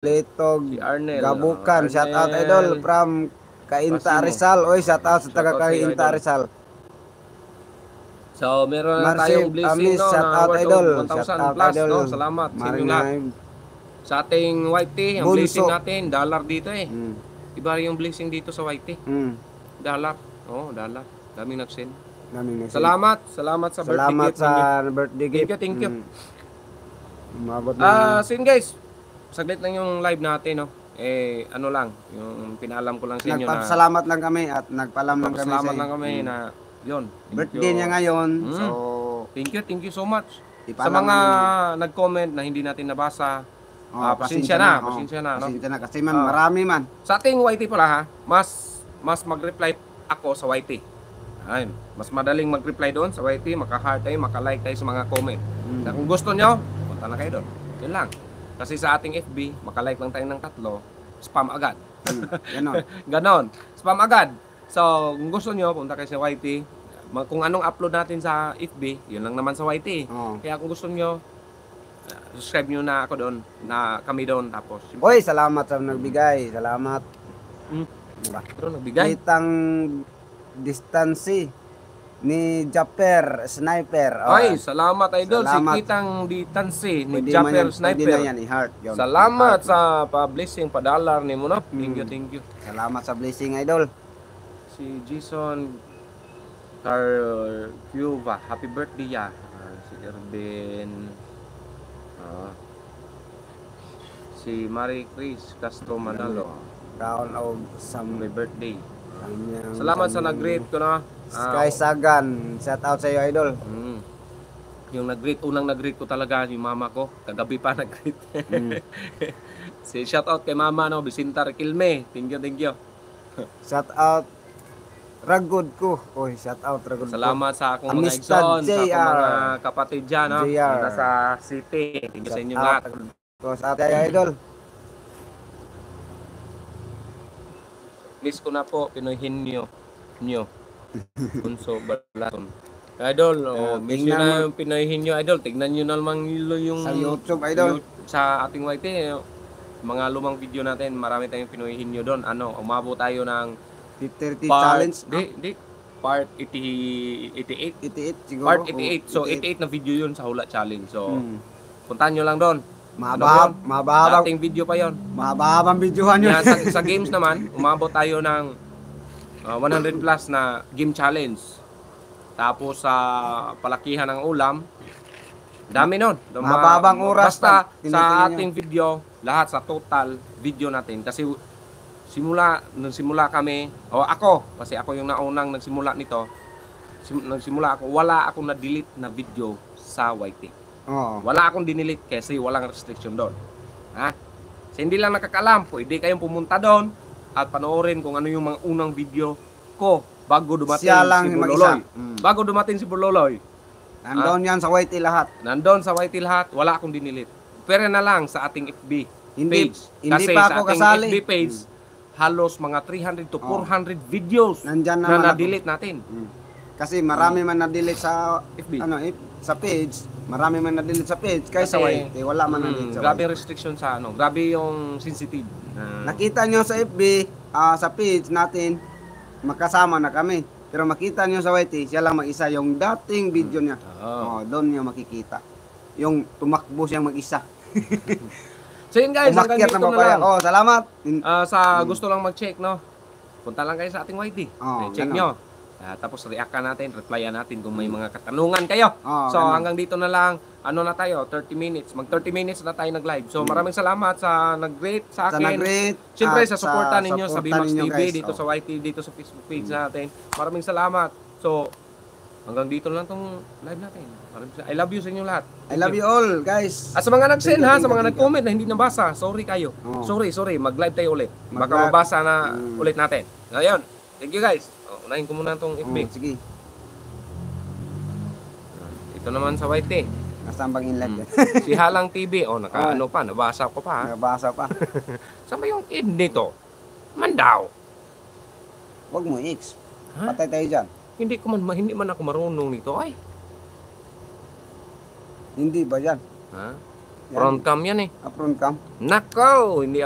Litog Si Arnel. Gabukan, shout out idol from Kainta Pasimo. Rizal. Oy, shout out sa taga Shout out sa iyo, Kainta idol. Rizal. So, meron na Marcy tayong blessing, Amis, no, shout na out worth of idol. Shout 1,000 out plus, idol. no? Salamat sa inyong lahat. Marinay Sa ating white tea, ang Bunso. blessing natin, dollar dito eh. Mm. Iba yung blessing dito sa white tea. Mm. Dollar. Oo, dollar. Daming nag-send. Daming message. Salamat. Salamat sa birthday Salamat gift ninyo. sa birthday gift. Thank you. Umabot na. So yun guys, saglit lang yung live natin, no? Ano lang, yung pinalam ko lang sa inyo na Nagpasalamat lang kami at nagpalam lang kami salamat sa lang kami na yun. birthday niya ngayon. Mm. So, Thank you so much. Sa ipalam mga lang- nag-comment na hindi natin nabasa, Oh, pasensya na, oh, pasensya na, no? Pasensya na kasi man, marami man. Sa ating YT pala ha, mas mag-reply ako sa YT. Ayun, mas madaling mag-reply doon sa YT, maka-heart tayo, maka-like tayo sa mga comment. Na kung gusto nyo, punta na kayo doon. Yun lang. Kasi sa ating FB, maka-like lang tayo ng 3, spam agad. Ganon. Ganon. Spam agad. So, kung gusto nyo, punta kayo sa YT. Kung anong upload natin sa FB, yun lang naman sa YT. Oh. Kaya kung gusto nyo, subscribe nyo na ako doon, na kami doon. Tapos, Oy, salamat sa nagbigay. Salamat. Diba? pero nagbigay. Kitang distansi ni Japper Sniper. Oh, Ay, salamat idol. Salamat. Si Kitang Ditansi ni pwede man Japper yan, pwede Sniper. na yan, i-heart. Yun. Salamat I-heart. sa pa-blessing, pa-dollar ni mo, no? Thank you. Salamat sa blessing, idol. Si Jason Carcuva, happy birthday ya. Si Erben. Si Marie Chris Castro Manalo, Crown of some may birthday. kanyang- Salamat sa nag-greet ko na. Sky Sagan, shout out sa iyo, idol. Yung unang nag-greet ko talaga, yung mama ko. Kagabi pa nag-greet. Si shout out kay mama, no, Bisinta Riquelme. Thank you. Shout out Ragod ko. Oy, shout out Ragod ko. Salamat sa akong mga Amistad igsoon, sa akong JR. mga kapatid dyan, no? JR. Nasa city. Thank you sa Shout inyo out lahat. ko sa ating idol. Miss ko na po, Pinoyhin nyo. Punso Balaton. Idol, miss nyo tingnan na mo. yung Pinoyhin nyo, idol. Tignan nyo na naman yung Sa YouTube, idol. sa ating YT, mga lumang video natin, marami tayong Pinoyhin nyo doon. Umabot tayo ng 30 part, challenge. di, part 88. 88 siguro. Part 88. So, 88 na video yun sa Hula Challenge. So, Hmm. puntahan nyo lang doon. Mahabang Dating video pa yon. videohan nyo. Yan, sa games naman, umabot tayo ng 100 plus na game challenge. Tapos sa palakihan ng ulam, dami nun. Mahabang oras Basta pa. sa Tinitingnan ating video, lahat sa total video natin. Kasi nung simula kami, kasi ako yung naunang nagsimula nito, nagsimula ako, wala akong na-delete na video sa YT. Oo. Wala akong dinilit kasi walang restriction doon. Ha? So, hindi lang nakakaalam, pwede kayong pumunta doon at panoorin kung ano yung mga unang video ko bago dumating Siya lang si mag-isa. Buloloy. Bago dumating si Buloloy. Nandoon yan sa YT lahat. Nandun sa YT lahat, wala akong dinilit. Pero na lang sa ating FB Hindi- page. hindi Kasi pa sa ako ating kasali. FB page, halos mga 300 to 400 videos Nandyan na naman ako. na-delete natin. Kasi marami man na-delete sa FB. sa page. Marami man na-delete sa page kasi wala man na-delete sa grabe YT. restriction sa grabe yung sensitive. Nakita nyo sa FB, sa page natin, magkasama na kami. Pero makita nyo sa YT, siya lang mag-isa yung dating video niya. Doon nyo makikita. Yung tumakbo siyang mag-isa. So yun guys, hanggang Umakyat dito na na papaya. lang. Salamat. Gusto lang mag-check, no? Punta lang kayo sa ating YT. Check ganun. nyo. Tapos reactan natin, replyan natin kung may mga katanungan kayo. So ganun. hanggang dito na lang, na tayo, 30 minutes. Mag 30 minutes na tayo nag-live. So maraming salamat sa nag-rate sa akin. Siyempre sa suporta ninyo sa BMAX TV, dito sa YT, dito sa Facebook page natin. Maraming salamat. So hanggang dito lang tong live natin. I love you sa inyo lahat. I love you all, guys. Sa mga nag-send Thank ha, you, sa mga thank you. nag-comment na hindi nabasa, sorry kayo. Sorry, mag-live tayo ulit. Baka Mag-live. mabasa na ulit natin. Ngayon, thank you guys. Unahin ko muna itong FB. Sige. Ito naman sa YT. Nasambang in live. Si Halang TV. Nakaano pa, nabasa ko pa ha. Nabasa pa. Saan ba yung end nito? Mandaw. Huwag mo, X. Ha? Patay tayo dyan. Hindi man ako marunong nito. Ay. Hindi ba yan? Ha? Front cam yan eh. Front cam. Nako, hindi